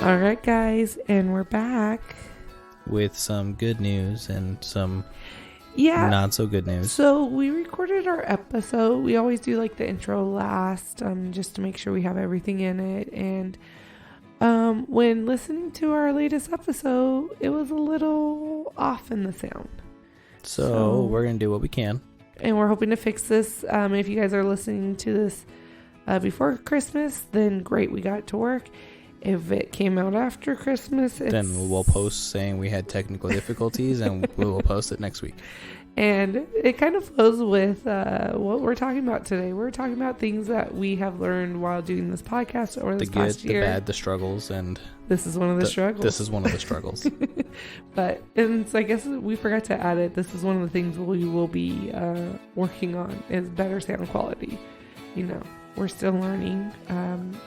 All right, guys, and we're back with some good news and some not so good news. So we recorded our episode. We always do like the intro last, just to make sure we have everything in it. And when listening to our latest episode, it was a little off in the sound. So we're gonna do what we can, and we're hoping to fix this. If you guys are listening to this before Christmas, then great, we got to work. If it came out after Christmas, then we'll post saying we had technical difficulties, and we will post it next week. And it kind of flows with what we're talking about today. We're talking about things that we have learned while doing this podcast over this past year. The good, the bad, the struggles, and this is one of the struggles. This is one of the struggles. And so I guess we forgot to add it. This is one of the things we will be working on is better sound quality. You know, we're still learning.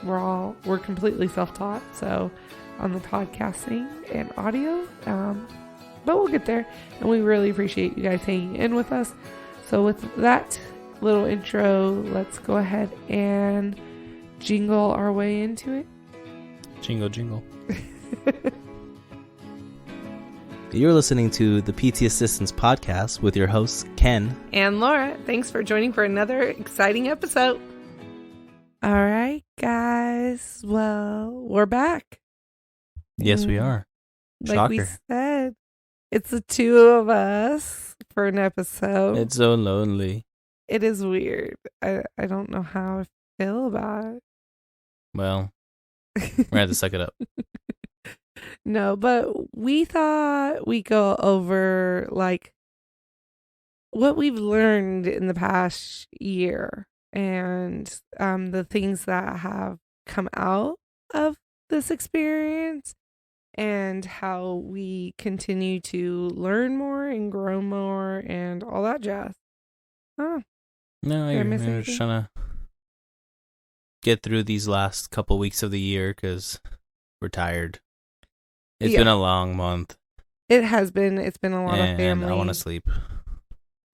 We're completely self-taught. So on the podcasting and audio, but we'll get there, and we really appreciate you guys hanging in with us. So with that little intro, let's go ahead and jingle our way into it. Jingle, jingle. You're listening to the PTAssistants podcast with your hosts, Ken and Laura. Thanks for joining for another exciting episode. All right, guys. Well, we're back. Yes, we are. Like Shocker. we said. It's the two of us for an episode. It's so lonely. It is weird. I don't know how I feel about it. Well, we're going to have to suck it up. No, but we thought we'd go over like what we've learned in the past year and the things that have come out of this experience. And how we continue to learn more and grow more and all that jazz. Oh. No, you're just trying to get through these last couple weeks of the year because we're tired. It's been a long month. It has been. It's been a lot of family. And I want to sleep.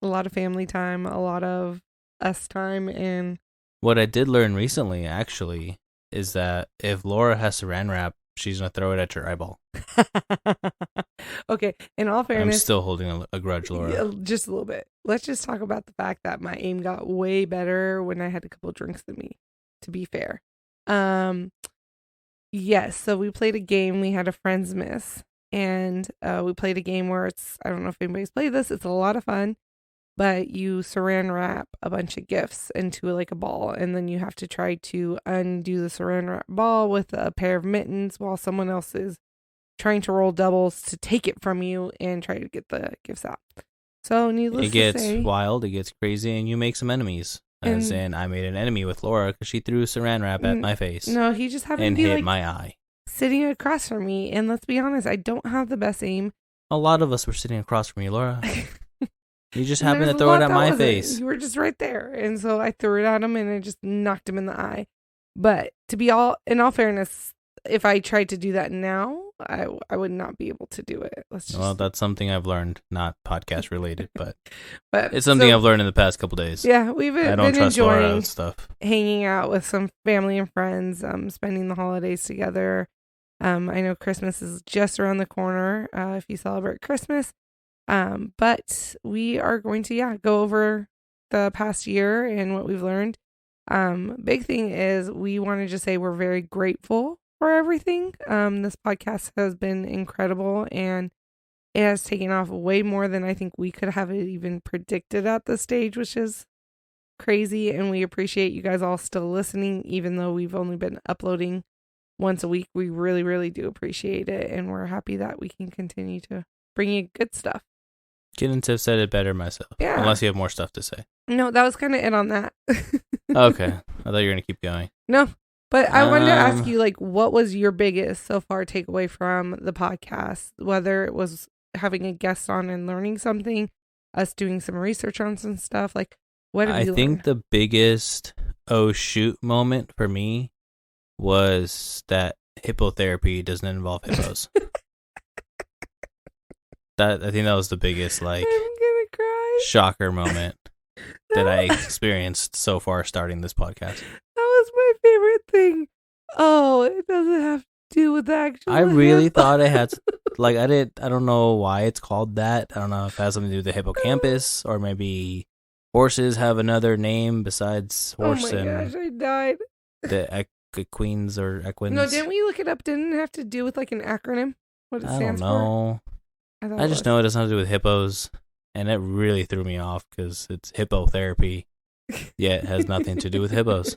A lot of family time, a lot of us time. And what I did learn recently, actually, is that if Laura has saran wrap, she's going to throw it at your eyeball. Okay, in all fairness, I'm still holding a grudge, Laura. Just a little bit. Let's just talk about the fact that my aim got way better when I had a couple drinks than me, to be fair. Yes, so we played a game. We had a friend's miss. And we played a game where I don't know if anybody's played this. It's a lot of fun. But you saran wrap a bunch of gifts into like a ball, and then you have to try to undo the saran wrap ball with a pair of mittens while someone else is trying to roll doubles to take it from you and try to get the gifts out. So needless to say, it gets wild, it gets crazy, and you make some enemies. As in, I made an enemy with Laura because she threw saran wrap at my face. No, he just happened to be hit like my eye, sitting across from me. And let's be honest, I don't have the best aim. A lot of us were sitting across from you, Laura. You just happened to throw it at my face. You were just right there. And so I threw it at him and it just knocked him in the eye. But in all fairness, if I tried to do that now, I would not be able to do it. Well, that's something I've learned, not podcast related, but it's something I've learned in the past couple days. Yeah, we've been enjoying stuff. Hanging out with some family and friends, spending the holidays together. I know Christmas is just around the corner if you celebrate Christmas. But we are going to, go over the past year and what we've learned. Big thing is we want to just say we're very grateful for everything. This podcast has been incredible and it has taken off way more than I think we could have even predicted at this stage, which is crazy. And we appreciate you guys all still listening, even though we've only been uploading once a week. We really, really do appreciate it. And we're happy that we can continue to bring you good stuff. Couldn't have said it better myself. Yeah. Unless you have more stuff to say. No, that was kind of it on that. Okay. I thought you were going to keep going. No, but I wanted to ask you, like, what was your biggest so far takeaway from the podcast? Whether it was having a guest on and learning something, us doing some research on some stuff. Like, what have you learned? I think the biggest oh shoot moment for me was that hippotherapy doesn't involve hippos. I think that was the biggest, like, I'm gonna cry. shocker moment. that I experienced so far starting this podcast. That was my favorite thing. Oh, it doesn't have to do with the actual I really hip. thought it had, I don't know why it's called that. I don't know if it has something to do with the hippocampus, or maybe horses have another name besides horse Oh my gosh, I died. the equines or equines. No, didn't we look it up? Didn't it have to do with like an acronym? What it stands for? I just know it has nothing to do with hippos, and it really threw me off because it's hippotherapy, yet it has nothing to do with hippos.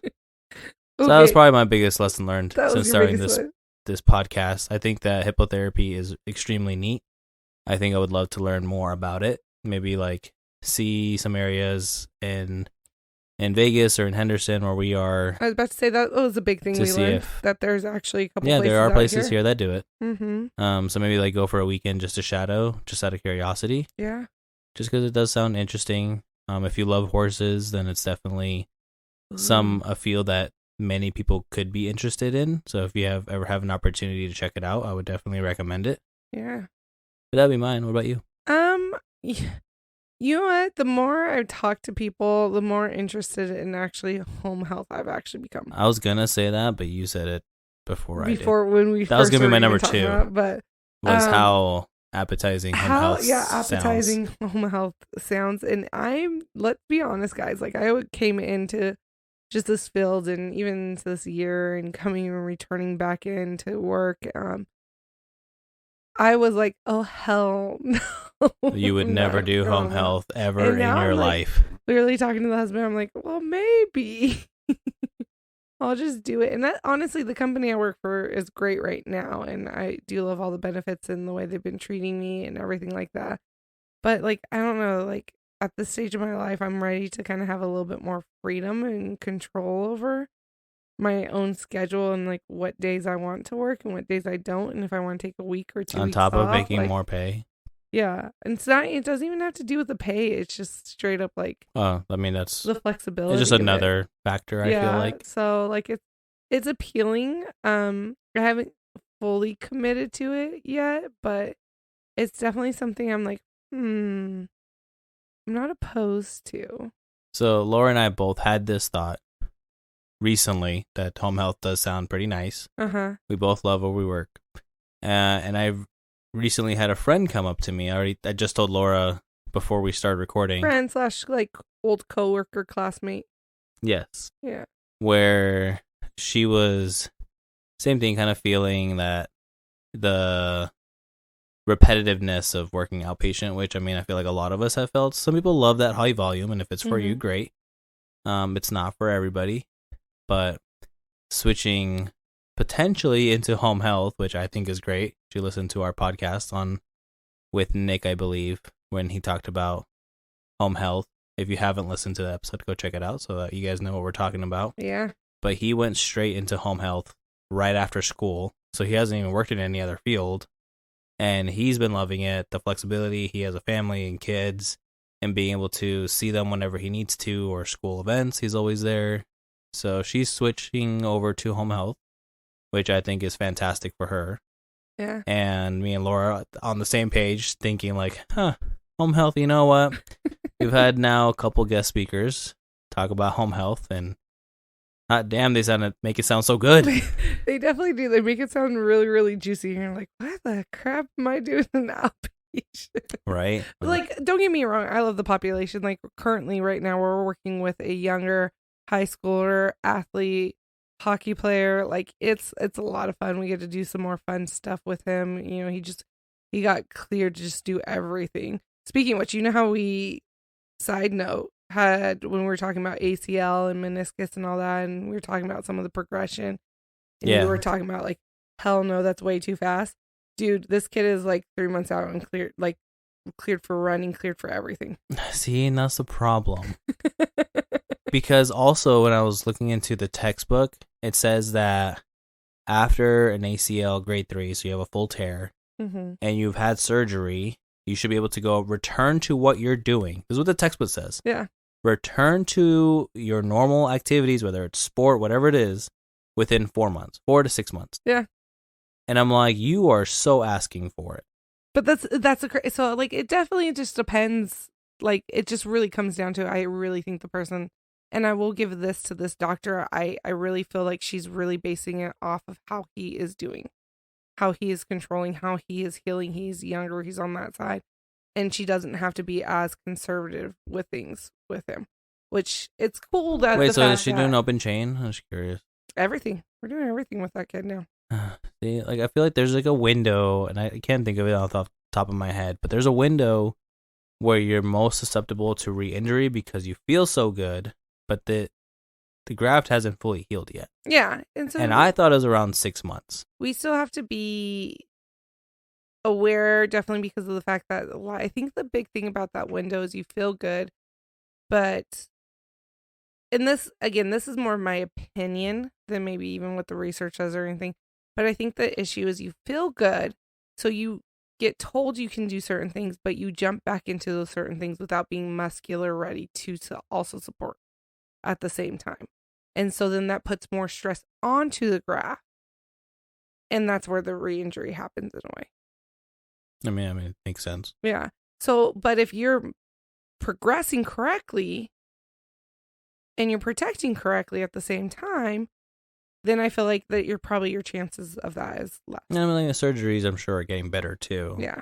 So that was probably my biggest lesson learned since starting this podcast. I think that hippotherapy is extremely neat. I think I would love to learn more about it. Maybe like see some areas in Vegas or in Henderson where we are. I was about to say that was a big thing we learned, that there's actually a couple places. Yeah, there are places here that do it. Mm-hmm. So maybe like go for a weekend just to shadow, just out of curiosity. Yeah. Just because it does sound interesting. If you love horses, then it's definitely a field that many people could be interested in. So if you ever have an opportunity to check it out, I would definitely recommend it. Yeah. But that'd be mine. What about you? You know what? The more I talk to people, the more interested in actually home health I've actually become. I was gonna say that, but you said it before I did. When we that was gonna be my number 2. But was how appetizing home health appetizing home health sounds. And let's be honest, guys, like I came into just this field and even this year and coming and returning back into work, I was like, oh hell no. You would never do home health ever in your life. Literally talking to the husband, I'm like, well, maybe I'll just do it. And that, honestly, the company I work for is great right now, and I do love all the benefits and the way they've been treating me and everything like that. But like, I don't know, like at this stage of my life, I'm ready to kind of have a little bit more freedom and control over my own schedule and like what days I want to work and what days I don't, and if I want to take a week or 2 on weeks top of off, making more pay. Yeah, and it doesn't even have to do with the pay. It's just straight up like, I mean, that's the flexibility. It's just another factor. I feel like so like it's appealing. I haven't fully committed to it yet, but it's definitely something I'm like, I'm not opposed to. So Laura and I both had this thought recently that home health does sound pretty nice. We both love where we work, and I've recently had a friend come up to me. I just told Laura before we started recording. Friend / like old coworker, classmate. Yes. Yeah. Where she was, same thing, kind of feeling that the repetitiveness of working outpatient, which I mean, I feel like a lot of us have felt. Some people love that high volume, and if it's for you, great. It's not for everybody, but switching potentially into home health, which I think is great. You listened to our podcast with Nick, I believe, when he talked about home health. If you haven't listened to the episode, go check it out so that you guys know what we're talking about. Yeah. But he went straight into home health right after school, so he hasn't even worked in any other field, and he's been loving it. The flexibility, he has a family and kids, and being able to see them whenever he needs to, or school events, he's always there. So she's switching over to home health, which I think is fantastic for her. Yeah. And me and Laura on the same page, thinking like, home health, you know what? We've had now a couple guest speakers talk about home health, and hot damn, they make it sound so good. They definitely do. They make it sound really, really juicy. And you're like, what the crap am I doing in outpatient? Right. Like, don't get me wrong. I love the population. Like, currently, right now, we're working with a younger high schooler athlete, hockey player. Like, it's a lot of fun. We get to do some more fun stuff with him. You know, he got cleared to just do everything. Speaking of which, you know how side note, had when we were talking about ACL and meniscus and all that, and we were talking about some of the progression, and we were talking about like, hell no, that's way too fast. Dude, this kid is like 3 months out and cleared for running, cleared for everything. See, and that's the problem. Because also when I was looking into the textbook, it says that after an ACL grade 3, so you have a full tear, and you've had surgery, you should be able to return to what you're doing. This is what the textbook says. Yeah. Return to your normal activities, whether it's sport, whatever it is, within 4 months, 4 to 6 months. Yeah. And I'm like, you are so asking for it. But that's so like, it definitely just depends like, it just really comes down to, I really think the person, and I will give this to this doctor, I really feel like she's really basing it off of how he is doing, how he is controlling, how he is healing. He's younger, he's on that side, and she doesn't have to be as conservative with things with him, which it's cool that Wait, so is she doing open chain? I'm just curious. Everything. We're doing everything with that kid now. See, like, I feel like there's like a window, and I can't think of it off the top of my head, but there's a window where you're most susceptible to re-injury because you feel so good, but the graft hasn't fully healed yet. Yeah. And I thought it was around 6 months. We still have to be aware, definitely, because of the fact that I think the big thing about that window is you feel good, but, and this, again, this is more of my opinion than maybe even what the research says or anything, but I think the issue is you feel good, so you get told you can do certain things, but you jump back into those certain things without being muscular ready to also support at the same time. And so then that puts more stress onto the graft. And that's where the re-injury happens in a way. I mean, it makes sense. Yeah. So, but if you're progressing correctly and you're protecting correctly at the same time, then I feel like that your chances of that is less. I mean, like, the surgeries, I'm sure, are getting better too. Yeah.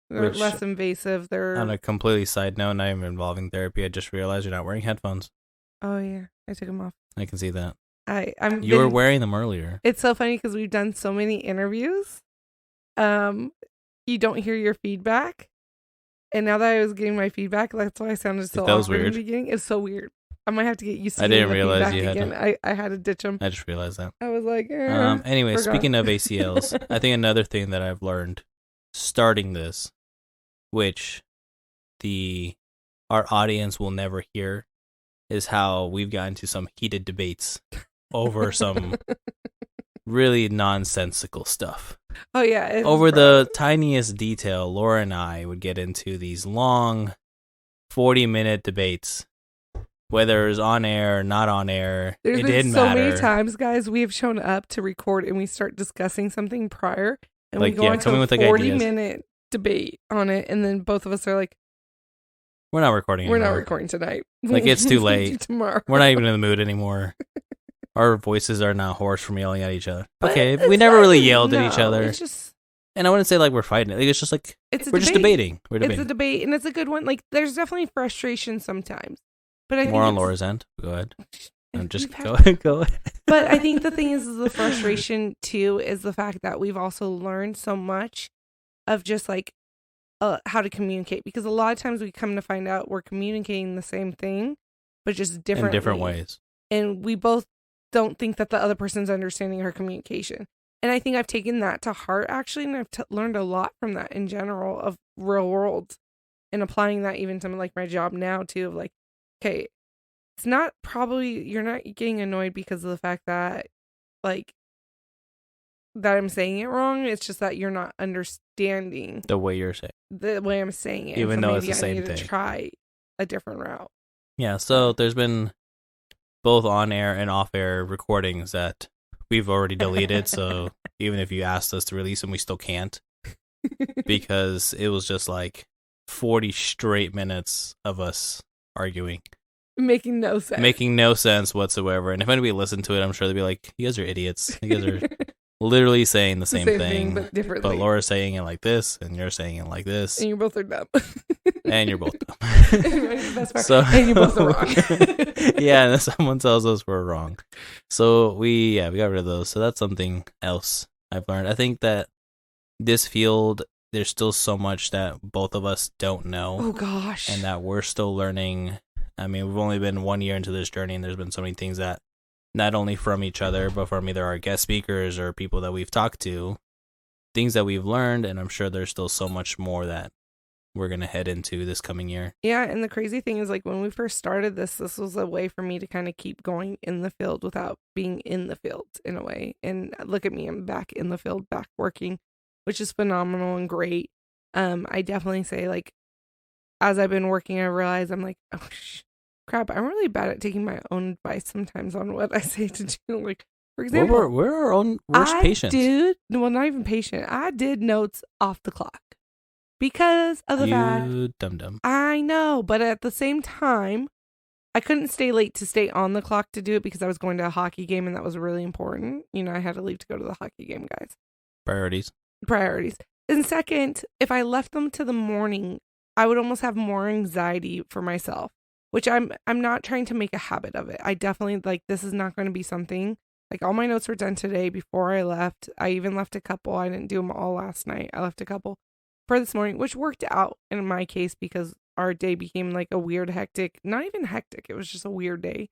They're less invasive. They're on a completely side note, not even involving therapy. I just realized you're not wearing headphones. Oh yeah, I took them off. I can see that. You were wearing them earlier. It's so funny because we've done so many interviews. You don't hear your feedback, and now that I was getting my feedback, that's why I sounded so awkward in the beginning. It's so weird. I might have to get used to. I didn't realize you had again. I had to ditch them. I just realized that. I was like, anyway, speaking of ACLs, I think another thing that I've learned starting this, which our audience will never hear, is how we've gotten into some heated debates over some really nonsensical stuff. Oh yeah. Over the tiniest detail, Laura and I would get into these long 40-minute debates. Whether it was on air or not on air, it didn't matter. So many times, guys, we have shown up to record and we start discussing something prior, and like, we go into a 40-minute debate on it, and then both of us are like, "We're not recording anymore. We're not recording tonight. Like, it's too late. Tomorrow. We're not even in the mood anymore. Our voices are now hoarse from yelling at each other." Okay, we never really yelled at each other. It's just, and I wouldn't say like we're fighting it. Like, it's just like we're just debating. We're debating. It's a debate, and it's a good one. Like, there's definitely frustration sometimes. But I think more on Laura's end. Go ahead. I'm just go ahead. But I think the thing is the frustration too is the fact that we've also learned so much of just like how to communicate, because a lot of times we come to find out we're communicating the same thing, but just different in different ways. And we both don't think that the other person's understanding our communication. And I think I've taken that to heart actually, and I've learned a lot from that in general of real world, and applying that even to like my job now too, of like, okay, it's not probably, you're not getting annoyed because of the fact that, like, that I'm saying it wrong. It's just that you're not understanding the way you're saying, the way I'm saying it. Even so though it's the I same need thing. To try a different route. Yeah, so there's been both on-air and off-air recordings that we've already deleted, so even if you asked us to release them, we still can't. Because it was just like 40 straight minutes of us arguing. Making no sense whatsoever. And if anybody listened to it, I'm sure they'd be like, you guys are idiots. You guys are literally saying the same thing, but differently. But Laura's saying it like this, and you're saying it like this. And you both are dumb. And you're both dumb. And you both are wrong. Yeah, and then someone tells us we're wrong. So we got rid of those. So that's something else I've learned. I think that this field, there's still so much that both of us don't know. Oh, gosh. And that we're still learning. I mean, we've only been 1 year into this journey, and there's been so many things that not only from each other, but from either our guest speakers or people that we've talked to, things that we've learned, and I'm sure there's still so much more that we're going to head into this coming year. Yeah, and the crazy thing is, like, when we first started this was a way for me to kind of keep going in the field without being in the field, in a way. And look at me, I'm back in the field, back working, which is phenomenal and great. I definitely say, like, as I've been working, I realize I'm like, oh, crap, I'm really bad at taking my own advice sometimes on what I say to do. Like, for example, we're our own worst patients. Well, not even patient. I did notes off the clock. because of the fact. You dum-dum. I know, but at the same time, I couldn't stay late to stay on the clock to do it because I was going to a hockey game and that was really important. You know, I had to leave to go to the hockey game, guys. Priorities. And second, if I left them to the morning, I would almost have more anxiety for myself, which I'm not trying to make a habit of it. I definitely, like, this is not going to be something, like, all my notes were done today before I left. I even left a couple. I didn't do them all last night. I left a couple for this morning, which worked out in my case because our day became like a weird, hectic, not even hectic. It was just a weird day.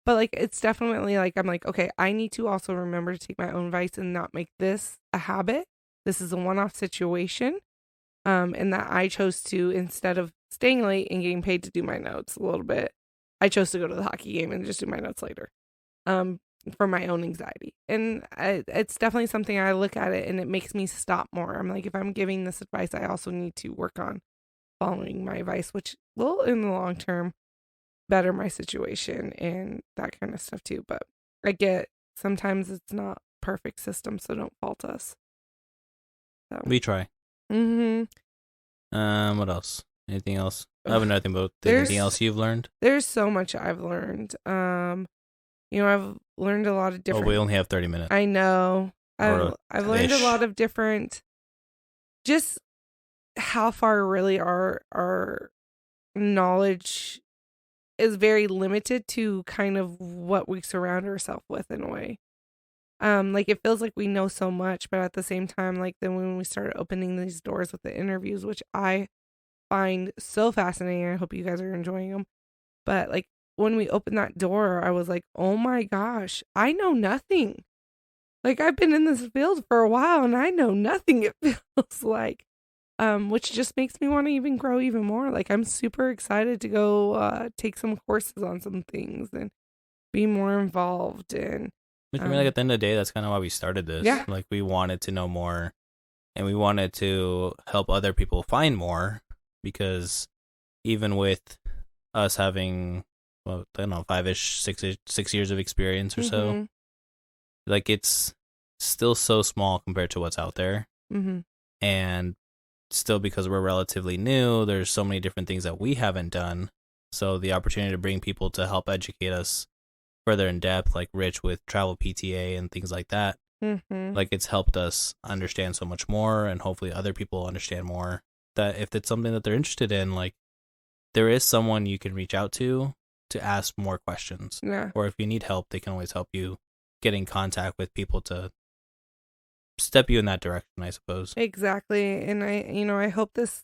But like, it's definitely like, I'm like, okay, I need to also remember to take my own advice and not make this a habit. This is a one-off situation. And that I chose to, instead of staying late and getting paid to do my notes a little bit, I chose to go to the hockey game and just do my notes later. For my own anxiety. And it's definitely something I look at it and it makes me stop more. I'm like, if I'm giving this advice, I also need to work on following my advice, which will, in the long term, better my situation and that kind of stuff too. But I get sometimes it's not perfect system, so don't fault us. So. We try. Mm-hmm. What else? Anything else? I have nothing about anything else you've learned. There's so much I've learned. You know, I've learned a lot of different. Oh, we only have 30 minutes. I know. I've learned a lot of different. Just how far really our knowledge is very limited to kind of what we surround ourselves with in a way. Like it feels like we know so much, but at the same time, like then when we started opening these doors with the interviews, which I find so fascinating, I hope you guys are enjoying them. But like when we opened that door, I was like, oh my gosh, I know nothing. Like I've been in this field for a while and I know nothing, it feels like. Which just makes me want to even grow even more. Like I'm super excited to go take some courses on some things and be more involved. And which I mean, like at the end of the day, that's kind of why we started this. Yeah. Like we wanted to know more, and we wanted to help other people find more, because even with us having, well, I don't know, 5-ish, 6 years of experience or so, like it's still so small compared to what's out there. And still, because we're relatively new, there's so many different things that we haven't done. So the opportunity to bring people to help educate us further in depth, like Rich with travel PTA and things like that, like it's helped us understand so much more, and hopefully other people understand more, that if it's something that they're interested in, like there is someone you can reach out to ask more questions. Yeah. Or if you need help, they can always help you get in contact with people to step you in that direction, I suppose. Exactly. And I hope this,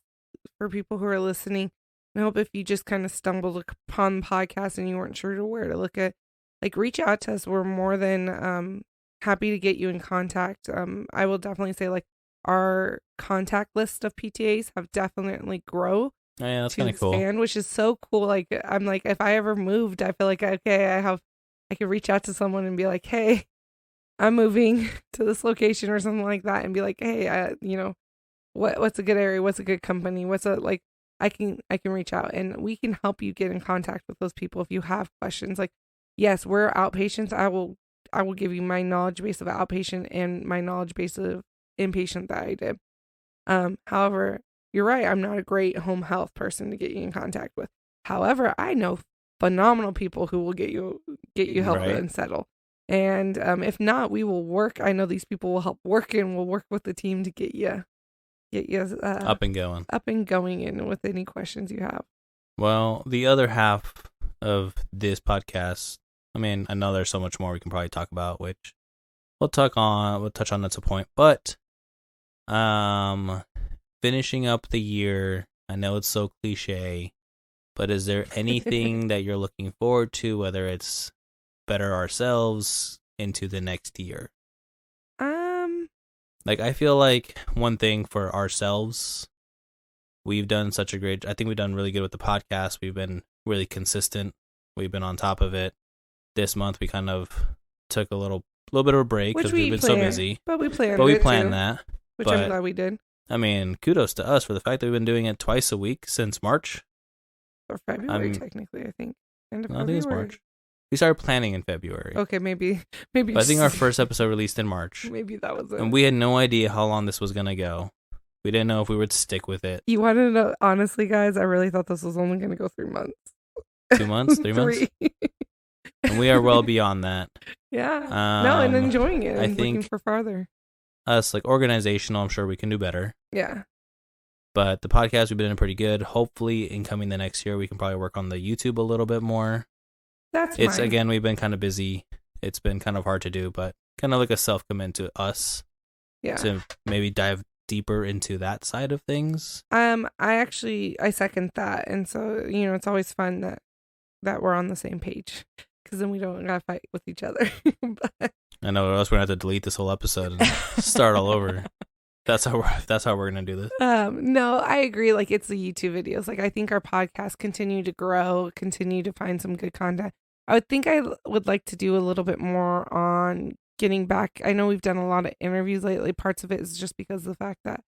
for people who are listening, I hope if you just kind of stumbled upon the podcast and you weren't sure to where to look at, like reach out to us. We're more than happy to get you in contact. I will definitely say like our contact list of PTAs have definitely grown. Oh, yeah, that's kind of cool. Which is so cool. Like I'm like, if I ever moved, I feel like okay, I could reach out to someone and be like, hey, I'm moving to this location or something like that, and be like, hey, what's a good area? What's a good company? I can reach out and we can help you get in contact with those people if you have questions. Like, yes, we're outpatients. I will give you my knowledge base of outpatient and my knowledge base of inpatient that I did. However, you're right. I'm not a great home health person to get you in contact with. However, I know phenomenal people who will get you help and settle. And if not, we will work. I know these people will help work, and we'll work with the team to get you up and going and with any questions you have. Well, the other half of this podcast, I mean, I know there's so much more we can probably talk about, which we'll touch on at some point. But finishing up the year, I know it's so cliche, but is there anything that you're looking forward to, whether it's better ourselves into the next year? Like, I feel like one thing for ourselves, we've done I think we've done really good with the podcast. We've been really consistent. We've been on top of it. This month we kind of took a little bit of a break because we've been so busy. But we planned that. Which I'm glad we did. I mean, kudos to us for the fact that we've been doing it twice a week since March. Or February, technically, I think. End of February. I think it's March. We started planning in February. Okay, maybe. But I think our first episode released in March. Maybe that was it. And we had no idea how long this was going to go. We didn't know if we would stick with it. You want to know, honestly, guys, I really thought this was only going to go 3 months. 2 months? 3 months? And we are well beyond that. Yeah. No, and enjoying it. I and think looking for farther. Us, like, organizational, I'm sure we can do better. Yeah. But the podcast, we've been doing pretty good. Hopefully, in coming the next year, we can probably work on the YouTube a little bit more. Again, we've been kind of busy. It's been kind of hard to do, but kind of like a self-commit to us. Yeah. To maybe dive deeper into that side of things. I second that. And so, it's always fun that we're on the same page. Because then we don't gotta fight with each other. But... I know, or else we're gonna have to delete this whole episode and start all over. That's how we're gonna do this. No, I agree. Like, it's the YouTube videos. Like, I think our podcasts continue to grow, continue to find some good content. I would think I would like to do a little bit more on getting back. I know we've done a lot of interviews lately. Parts of it is just because of the fact that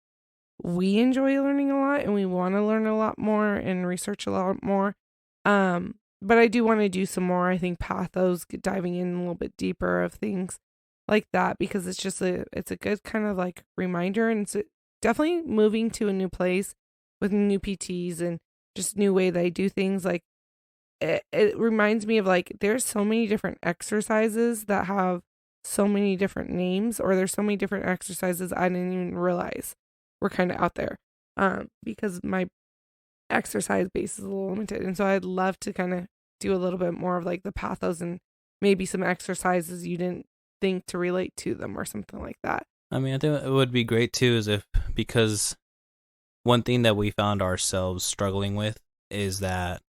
we enjoy learning a lot and we want to learn a lot more and research a lot more. But I do want to do some more, I think, pathos, diving in a little bit deeper of things like that, because it's just it's a good kind of like reminder, and it's definitely moving to a new place with new PTs and just new way they do things. Like it reminds me of, like, there's so many different exercises that have so many different names, or there's so many different exercises I didn't even realize were kind of out there, because my exercise base is a little limited. And so I'd love to kind of do a little bit more of like the pathos and maybe some exercises you didn't think to relate to them or something like that. I mean, I think it would be great too, because one thing that we found ourselves struggling with is that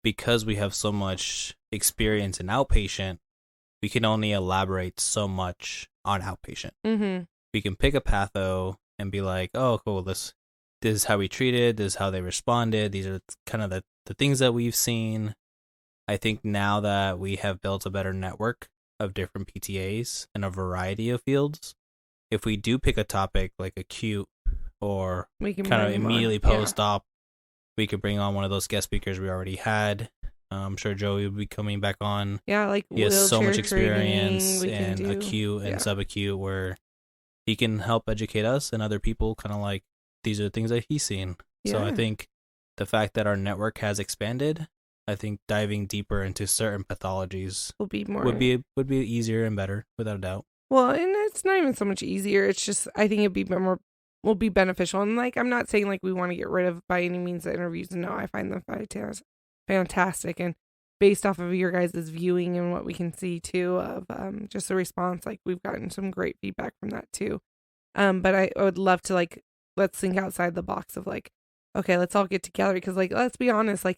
because we have so much experience in outpatient, we can only elaborate so much on outpatient. Mm-hmm. We can pick a patho and be like, oh, cool, this is how we treated, this is how they responded, these are kind of the things that we've seen. I think now that we have built a better network of different PTAs in a variety of fields, if we do pick a topic like acute or kind of immediately post-op, we could bring on one of those guest speakers we already had. I'm sure Joey will be coming back on. Yeah, like he has so much experience in acute and subacute, where he can help educate us and other people, kind of like, these are the things that he's seen. Yeah. So I think the fact that our network has expanded, I think diving deeper into certain pathologies would be easier and better, without a doubt. Well, and it's not even so much easier. It's just, I think will be beneficial. And like, I'm not saying like we want to get rid of by any means the interviews. No, I find them fantastic. And based off of your guys' viewing and what we can see too of just the response, like, we've gotten some great feedback from that too. But I would love to, like, let's think outside the box of like, okay, let's all get together, because like, let's be honest, like,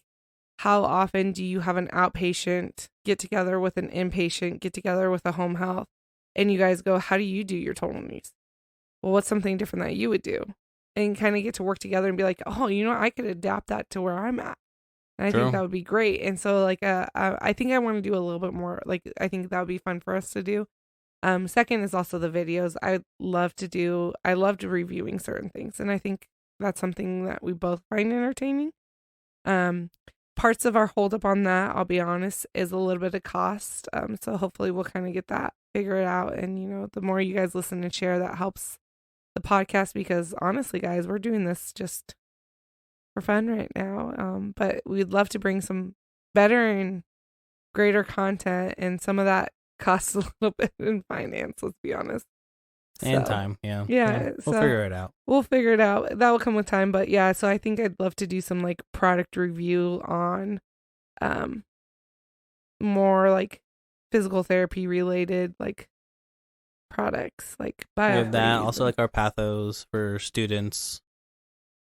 how often do you have an outpatient get together with an inpatient, get together with a home health, and you guys go, how do you do your total needs? Well, what's something different that you would do? And kind of get to work together and be like, oh, I could adapt that to where I'm at. And I think that would be great. And so like, I think I want to do a little bit more, like, I think that would be fun for us to do. Second is also the videos. I loved reviewing certain things, and I think that's something that we both find entertaining. Parts of our holdup on that, I'll be honest, is a little bit of cost. So hopefully we'll kind of get that figured out. And, the more you guys listen and share, that helps the podcast, because honestly, guys, we're doing this just for fun right now. But we'd love to bring some better and greater content, and some of that costs a little bit in finance, let's be honest. And time, yeah. We'll figure it out. We'll figure it out. That will come with time. But yeah, so I think I'd love to do some like product review on more like physical therapy related like products, like with that, also like our pathos for students.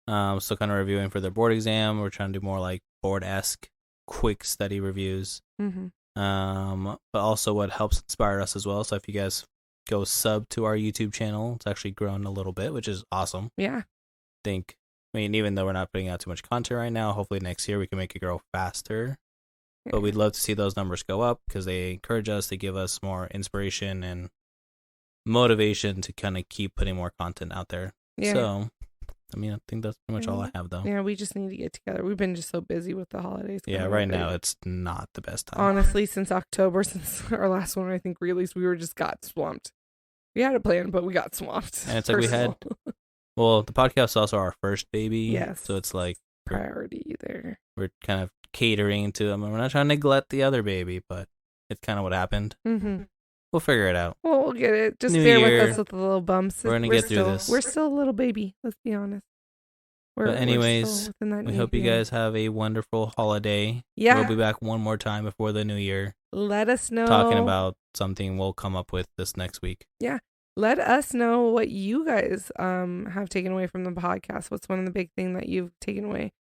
So kind of reviewing for their board exam. We're trying to do more like board-esque quick study reviews. Mm-hmm. But also what helps inspire us as well. So if you guys go sub to our YouTube channel, it's actually grown a little bit, which is awesome. Yeah. Even though we're not putting out too much content right now, hopefully next year we can make it grow faster. Yeah. But we'd love to see those numbers go up, because they encourage us, they give us more inspiration and motivation to kind of keep putting more content out there. Yeah. So, I think that's pretty much all I have, though. Yeah, we just need to get together. We've been just so busy with the holidays. Yeah, right now it's not the best time. Honestly, since October, since our last one, I think released, we got swamped. We had a plan, but we got swamped. And it's like Well, the podcast is also our first baby. Yes. So it's like priority there. we're kind of catering to them. We're not trying to neglect the other baby, but it's kind of what happened. Mm-hmm. We'll figure it out. Well, we'll get it. Just New bear year. with us with the little bumps. We're going to get through this. We're still a little baby. Let's be honest. But anyways, we hope you guys have a wonderful holiday. Yeah. We'll be back one more time before the new year. Let us know. Talking about something we'll come up with this next week. Yeah. Let us know what you guys have taken away from the podcast. What's one of the big things that you've taken away?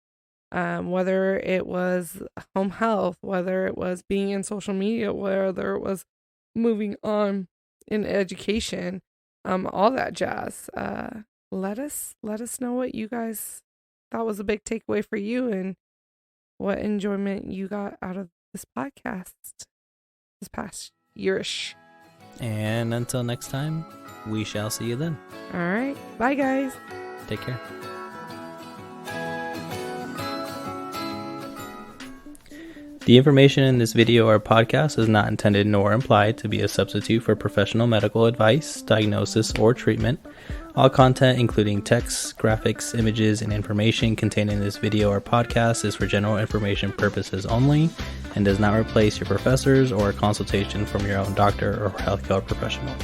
Whether it was home health, whether it was being in social media, whether it was moving on in education, all that jazz. Let us know what you guys thought was a big takeaway for you and what enjoyment you got out of this podcast this past yearish. And until next time, we shall see you then. All right. Bye, guys. Take care. The information in this video or podcast is not intended nor implied to be a substitute for professional medical advice, diagnosis, or treatment. All content, including text, graphics, images, and information contained in this video or podcast is for general information purposes only and does not replace your professors or a consultation from your own doctor or healthcare professional.